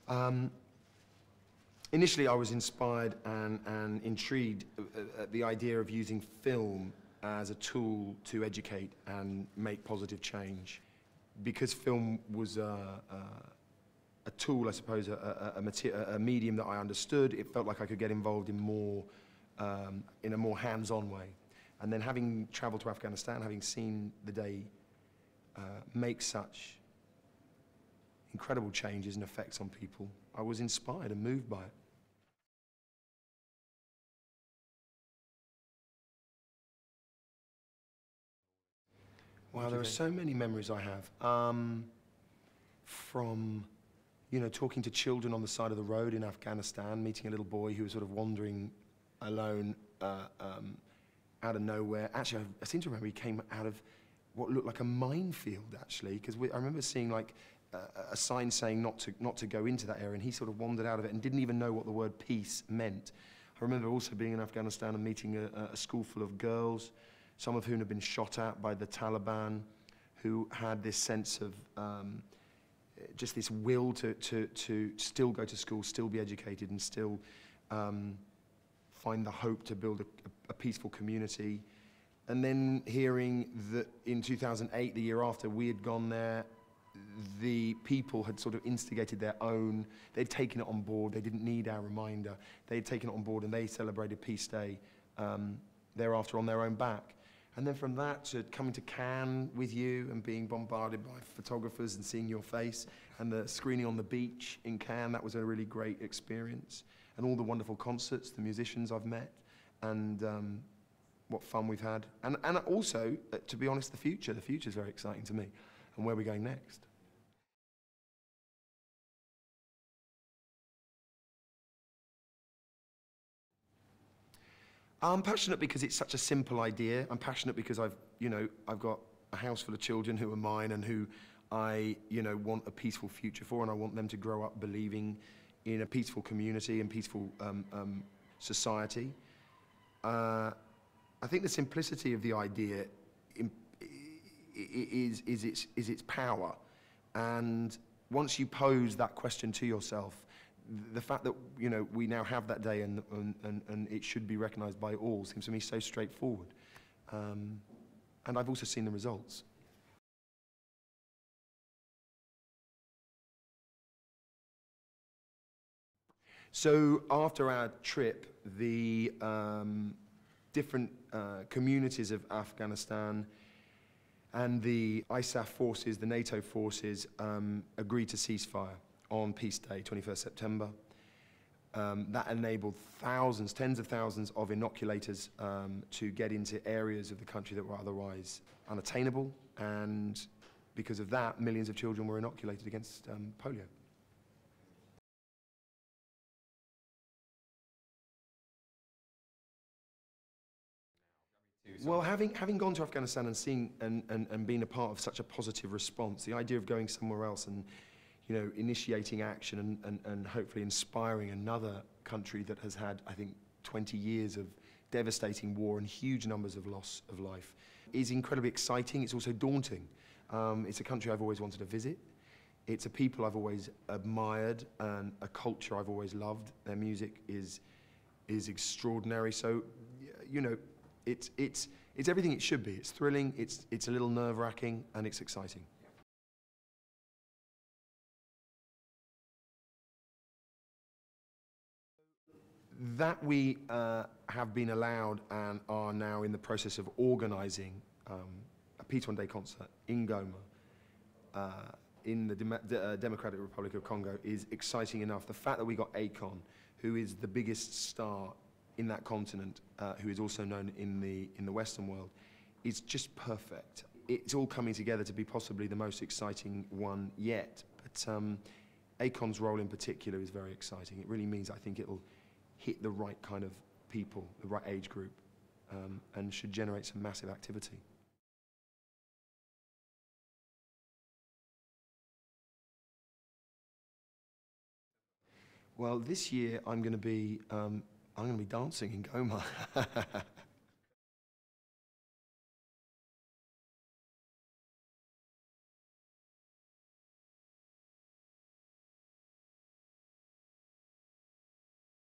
Um, Initially, I was inspired and intrigued at the idea of using film as a tool to educate and make positive change. Because film was a tool, I suppose, a medium that I understood, it felt like I could get involved in more, in a more hands-on way. And then having traveled to Afghanistan, having seen the day make such incredible changes and effects on people, I was inspired and moved by it. Wow, there are so many memories I have. From, you know, talking to children on the side of the road in Afghanistan, meeting a little boy who was sort of wandering alone out of nowhere. Actually, I seem to remember he came out of what looked like a minefield, actually, because I remember seeing like a sign saying not to go into that area, and he sort of wandered out of it and didn't even know what the word peace meant. I remember also being in Afghanistan and meeting a school full of girls, some of whom had been shot at by the Taliban, who had this sense of just this will to still go to school, still be educated, and still find the hope to build a peaceful community. And then hearing that in 2008, the year after we had gone there, the people had sort of instigated their own, they'd taken it on board, they didn't need our reminder, they'd taken it on board and they celebrated Peace Day thereafter on their own back. And then from that to coming to Cannes with you and being bombarded by photographers and seeing your face, and the screening on the beach in Cannes, that was a really great experience. And all the wonderful concerts, the musicians I've met, and what fun we've had. And also, to be honest, the future is very exciting to me, and where we're going next. I'm passionate because it's such a simple idea. I'm passionate because I've got a house full of children who are mine and who I, want a peaceful future for, and I want them to grow up believing in a peaceful community and peaceful society. I think the simplicity of the idea is its power, and once you pose that question to yourself, the fact that we now have that day and it should be recognised by all seems to me so straightforward, and I've also seen the results. So after our trip, the different communities of Afghanistan and the ISAF forces, the NATO forces, agreed to ceasefire on Peace Day, 21st September. That enabled thousands, tens of thousands of inoculators to get into areas of the country that were otherwise unattainable, and because of that, millions of children were inoculated against polio. Well, having gone to Afghanistan and seen and been a part of such a positive response, the idea of going somewhere else and initiating action and hopefully inspiring another country that has had, I think, 20 years of devastating war and huge numbers of loss of life is incredibly exciting. It's also daunting. It's a country I've always wanted to visit. It's a people I've always admired and a culture I've always loved. Their music is extraordinary. So, it's everything it should be. It's thrilling, it's a little nerve-wracking, and it's exciting. That we have been allowed and are now in the process of organising a Peace One Day concert in Goma, in the Democratic Republic of Congo, is exciting enough. The fact that we got Akon, who is the biggest star in that continent, who is also known in the Western world, is just perfect. It's all coming together to be possibly the most exciting one yet. But Akon's role in particular is very exciting. It really means, I think, it'll hit the right kind of people, the right age group, and should generate some massive activity. Well, this year I'm going to be dancing in Goma.